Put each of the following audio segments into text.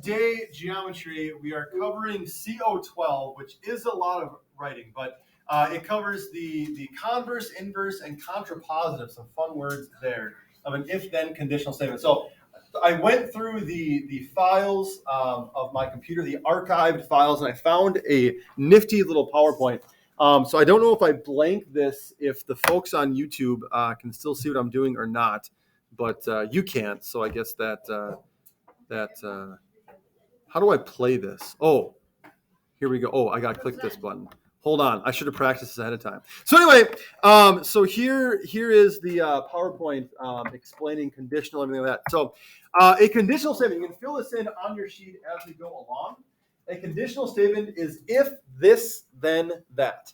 today, geometry, we are covering CO12, which is a lot of writing, but it covers the converse, inverse, and contrapositive, some fun words there, of an if-then conditional statement. So I went through the files of my computer, the archived files, and I found a nifty little PowerPoint. So I don't know if I blank this, if the folks on YouTube can still see what I'm doing or not, but you can't. So I guess that how do I play this? Oh, here we go. Oh, I got to click this button. Hold on. I should have practiced this ahead of time. So anyway, so here is the PowerPoint explaining conditional, everything like that. So a conditional statement, you can fill this in on your sheet as we go along. A conditional statement is if this, then that.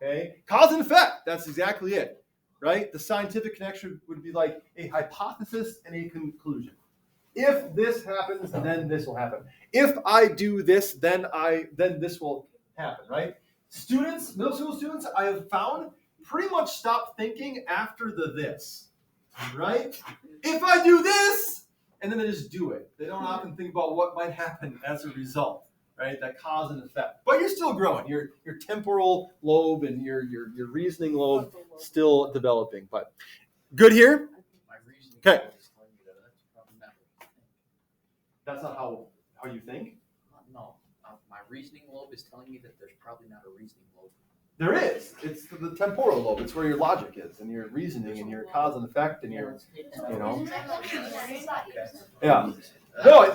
Okay, cause and effect. That's exactly it, right? The scientific connection would be like a hypothesis and a conclusion. If this happens, then this will happen. If I do this, then this will happen, right? Students, middle school students, I have found pretty much stop thinking after the this, right? If I do this, and then they just do it. They don't often think about what might happen as a result, right? That cause and effect. But you're still growing. Your temporal lobe and your reasoning lobe still developing. But good here? Okay. That's not how you think? No. My reasoning lobe is telling me that there's probably not a reasoning lobe. There is. It's the temporal lobe. It's where your logic is and your reasoning and your cause and effect and your, you know. Yeah. No,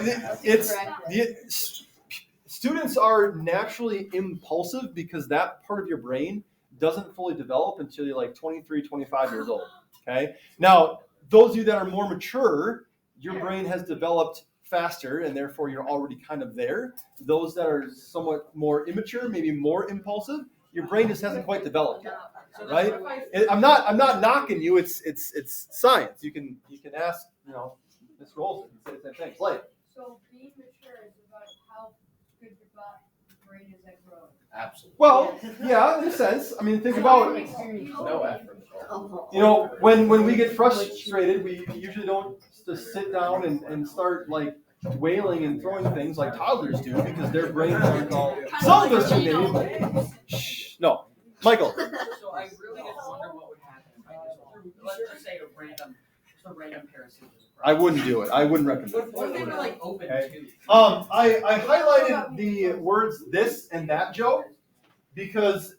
students are naturally impulsive because that part of your brain doesn't fully develop until you're like 23, 25 years old. Okay. Now, those of you that are more mature, your brain has developed faster and therefore you're already kind of there. Those that are somewhat more immature, maybe more impulsive, your brain just hasn't quite developed yet, right? I'm not knocking you. It's science. You can ask, you know, Miss Rolls and say the same thing. Play it. So being mature is about how good your brain is at growing. Absolutely. Well, yeah, in a sense. I mean, think about, No effort. you know, when we get frustrated, we usually don't just sit down and start like wailing and throwing things like toddlers do because their brains aren't all. Some of us do maybe. Shh, no, Michael. So I really just wonder what would happen if I just let's just say a random parasite. I wouldn't do it. I wouldn't recommend it. What if they were like open Okay. to? I highlighted the words this and that, Joe, because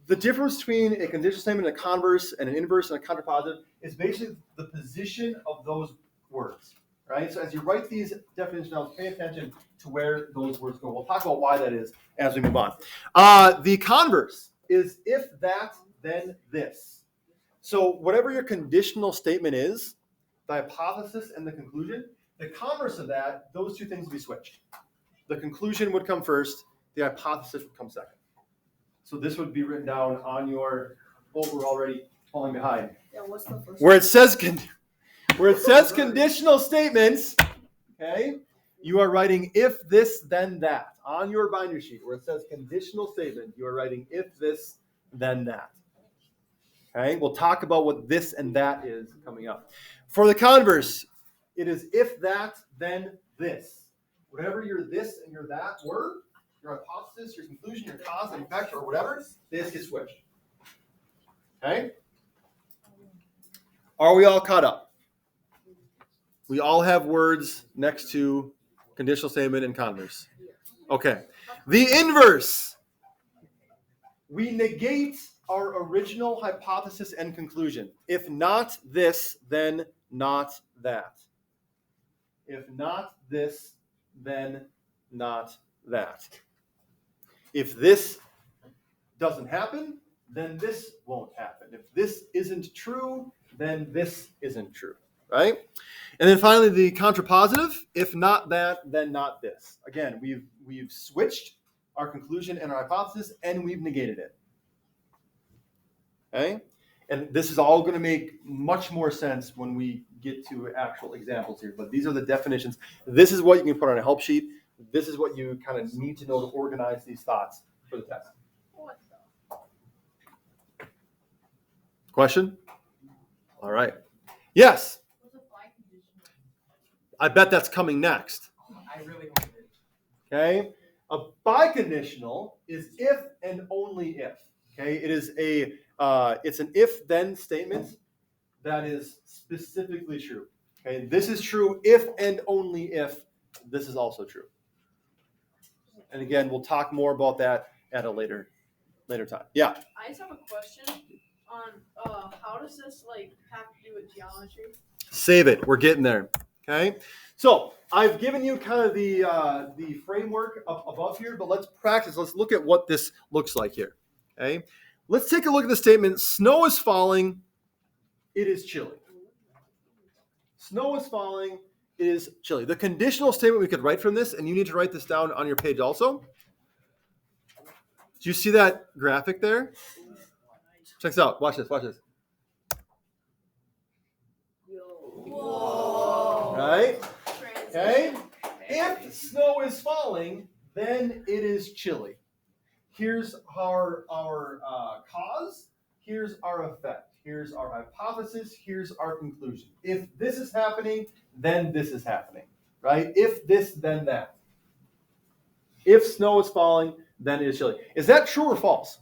the difference between a conditional statement, a converse, and an inverse, and a contrapositive is basically the position of those words, right? So as you write these definitions down, pay attention to where those words go. We'll talk about why that is as we move on. The converse is if that, then this. So whatever your conditional statement is, the hypothesis and the conclusion, the converse of that, those two things would be switched. The conclusion would come first, the hypothesis would come second. So this would be written down on your, we're already falling behind. Yeah, what's the first Where it says conditional statements, okay, you are writing if this, then that. On your binder sheet, where it says conditional statement, you are writing if this, then that. Okay, we'll talk about what this and that is coming up. For the converse, it is if that, then this. Whatever your this and your that were, your hypothesis, your conclusion, your cause and effect, or whatever, they just get switched. Okay? Are we all caught up? We all have words next to conditional statement and converse. Okay. The inverse. We negate our original hypothesis and conclusion. If not this, then not that. If not this, then not that. If this doesn't happen, then this won't happen. If this isn't true, then this isn't true, right? And then finally, the contrapositive. If not that, then not this. Again, we've switched our conclusion and our hypothesis, and we've negated it. Okay? And this is all going to make much more sense when we get to actual examples here. But these are the definitions. This is what you can put on a help sheet. This is what you kind of need to know to organize these thoughts for the test. Question? All right. Yes. I bet that's coming next. I really hope it is. Okay? A biconditional is if and only if. Okay? It is it's an if-then statement that is specifically true. Okay? This is true if and only if this is also true. And again, we'll talk more about that at a later time. Yeah. I just have a question on how does this have to do with geometry? Save it. We're getting there. Okay. So I've given you kind of the framework up above here, but let's practice. Let's look at what this looks like here. Okay. Let's take a look at the statement. Snow is falling. It is chilly. Snow is falling. It is chilly. The conditional statement we could write from this, and you need to write this down on your page also. Do you see that graphic there? Check this out. Watch this. Watch this. Whoa. Right? Okay. Transition. If snow is falling, then it is chilly. Here's our cause. Here's our effect. Here's our hypothesis. Here's our conclusion. If this is happening, then this is happening. Right? If this, then that. If snow is falling, then it is chilly. Is that true or false?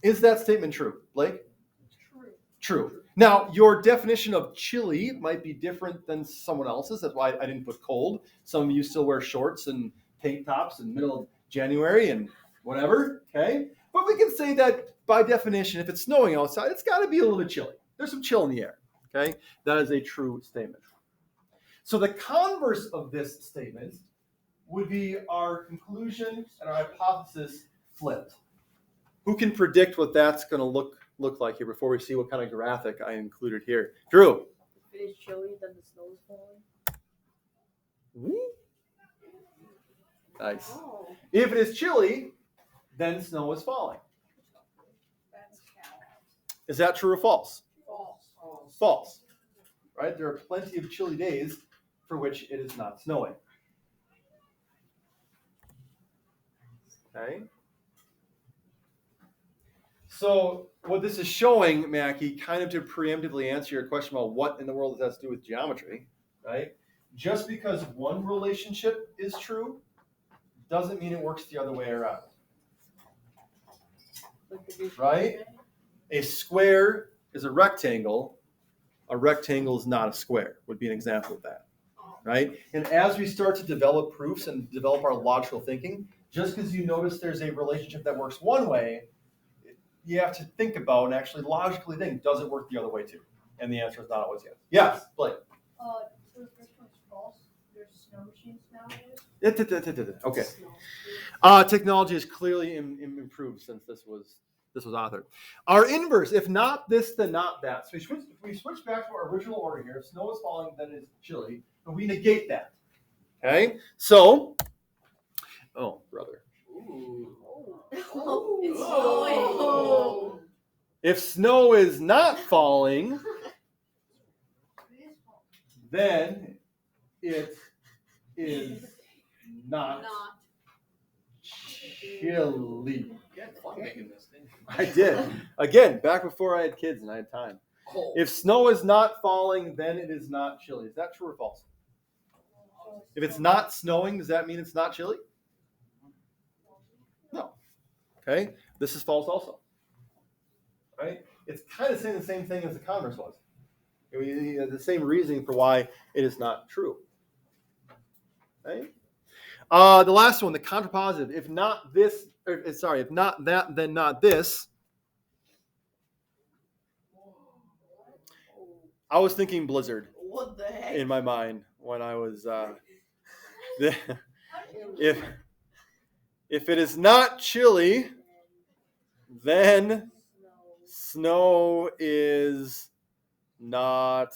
Is that statement true, Blake? True. True. Now, your definition of chilly might be different than someone else's. That's why I didn't put cold. Some of you still wear shorts and tank tops in the middle of January and whatever, okay? But we can say that by definition, if it's snowing outside, it's got to be a little bit chilly. There's some chill in the air, okay? That is a true statement. So the converse of this statement would be our conclusion and our hypothesis flipped. Who can predict what that's going to look like here before we see what kind of graphic I included here? Drew. If it is chilly, then the snow is falling. Nice. Oh. If it is chilly, then snow is falling. That's Is that true or false? false. False. Right? There are plenty of chilly days for which it is not snowing. Okay. So what this is showing, Mackie, kind of to preemptively answer your question about what in the world does that have to do with geometry, right? Just because one relationship is true doesn't mean it works the other way around. Right? A square is a rectangle. A rectangle is not a square, would be an example of that. Right? And as we start to develop proofs and develop our logical thinking, just because you notice there's a relationship that works one way, you have to think about and actually logically think, does it work the other way too? And the answer is not always yes. Yes, Blake. So the first one's false. There's snow machines nowadays. Okay. Technology has clearly improved since this was authored. Our inverse, if not this, then not that. So we switch back to our original order here. If snow is falling, then it's chilly. And we negate that. Okay? So, oh, brother. Ooh. Oh, it's Oh. snowing. If snow is not falling, then it is not chilly. You had fun making this, didn't you? I did. Again, back before I had kids and I had time. Oh. If snow is not falling, then it is not chilly. Is that true or false? If it's not snowing, does that mean it's not chilly? No. Okay. This is false also. Right? It's kind of saying the same thing as the converse was. The same reasoning for why it is not true. Okay. The last one, the contrapositive. If not this, if not that, then not this. I was thinking blizzard What the heck? in my mind when I was if it is not chilly, then snow is not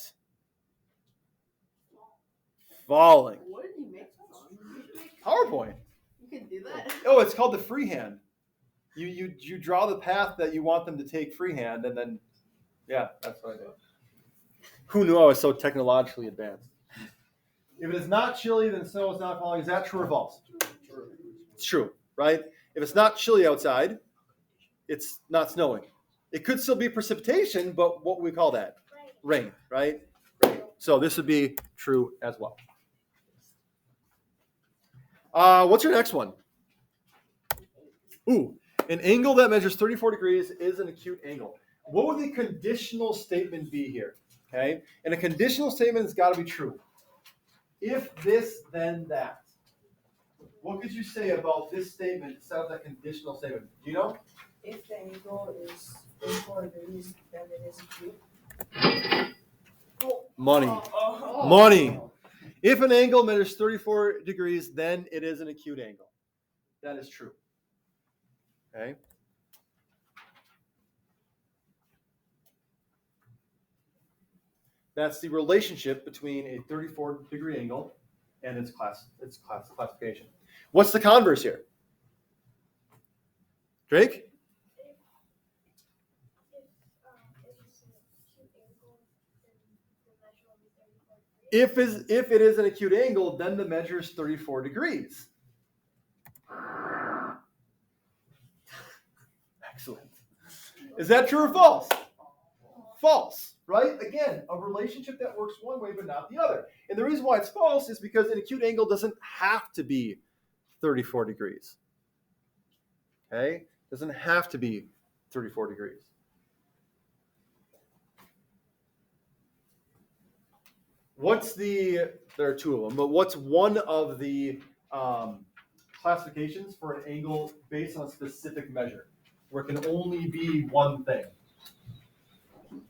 falling. What did you make from? PowerPoint. You can do that. Oh, it's called the freehand. You draw the path that you want them to take freehand, and then yeah, that's what I did. Who knew I was so technologically advanced? If it is not chilly, then snow is not falling. Is that true or false? True. It's true, right? If it's not chilly outside, it's not snowing. It could still be precipitation, but what we call that? Rain, right? Rain. So this would be true as well. What's your next one? Ooh, an angle that measures 34 degrees is an acute angle. What would the conditional statement be here? Okay, and a conditional statement has got to be true. If this, then that. What could you say about this statement instead of that conditional statement? Do you know? If the angle is 34 degrees, then it is acute. Money. Oh. Money. If an angle measures 34 degrees, then it is an acute angle. That is true. Okay. That's the relationship between a 34-degree angle and its classification. What's the converse here? Drake? If it is an acute angle, then the measure is 34 degrees. Excellent. Is that true or false? False, right? Again, a relationship that works one way but not the other. And the reason why it's false is because an acute angle doesn't have to be 34 degrees. Okay? Doesn't have to be 34 degrees. There are two of them, but what's one of the classifications for an angle based on a specific measure, where it can only be one thing?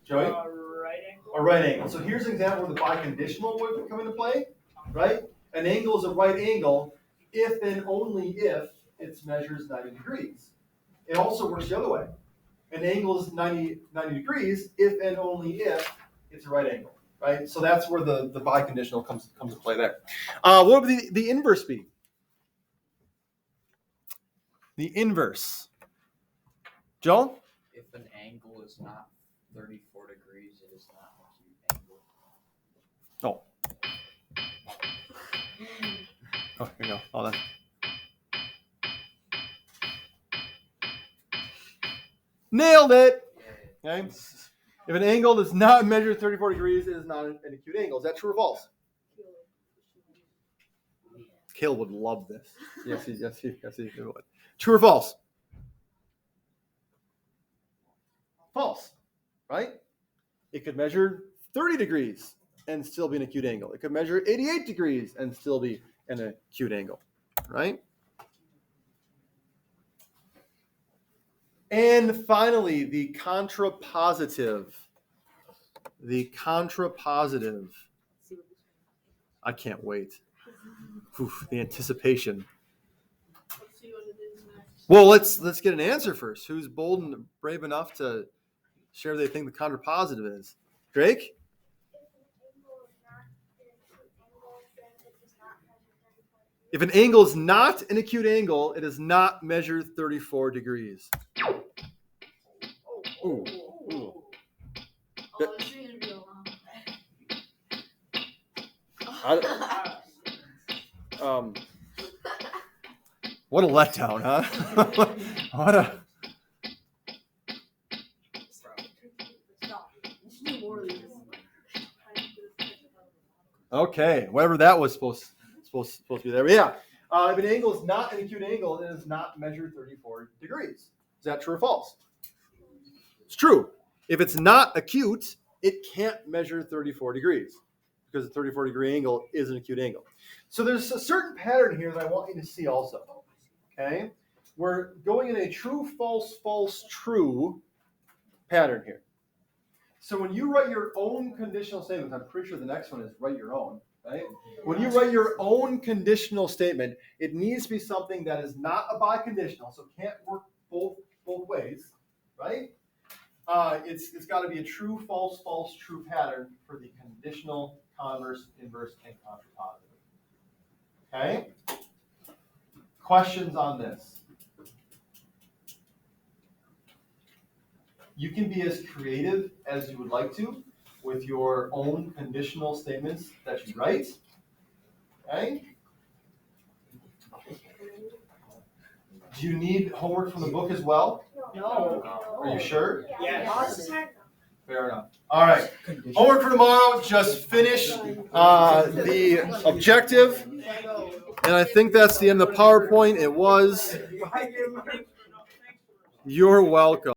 Joey? Right angle. A right angle. So here's an example where the biconditional would come into play, right? An angle is a right angle if and only if it measures 90 degrees. It also works the other way. An angle is 90 degrees if and only if it's a right angle. Right, so that's where the biconditional comes to play there. What would the inverse be? The inverse. Joel? If an angle is not 34 degrees, it is not an acute angle. Oh, here we go. Hold on. Nailed it. Okay. If an angle does not measure 34 degrees, it is not an acute angle. Is that true or false? Kale would love this. Yes, he would. True or false? False, right? It could measure 30 degrees and still be an acute angle. It could measure 88 degrees and still be an acute angle, right? And finally, the contrapositive. The contrapositive. I can't wait. Oof, the anticipation. Let's see what it is next. Well, let's get an answer first. Who's bold and brave enough to share they think the contrapositive is? Drake? If an angle is not an acute angle, it does not measure 34 degrees. Ooh. Ooh. Oh, this is gonna be a long What a letdown, huh? What a... Stop. Just do more of these. Okay, whatever that was supposed to be there. But yeah, if an angle is not an acute angle, it does not measure 34 degrees. Is that true or false? It's true. If it's not acute, it can't measure 34 degrees because a 34-degree angle is an acute angle. So there's a certain pattern here that I want you to see also. Okay? We're going in a true, false, false, true pattern here. So when you write your own conditional statements, I'm pretty sure the next one is write your own, right? When you write your own conditional statement, it needs to be something that is not a biconditional, so it can't work both ways, right? It's got to be a true, false, false, true pattern for the conditional, converse, inverse, and contrapositive. Okay? Questions on this? You can be as creative as you would like to with your own conditional statements that you write. Okay? Do you need homework from the book as well? No. Are you sure? Yes. Fair enough. All right. Homework for tomorrow, just finish the objective. And I think that's the end of the PowerPoint. It was. You're welcome.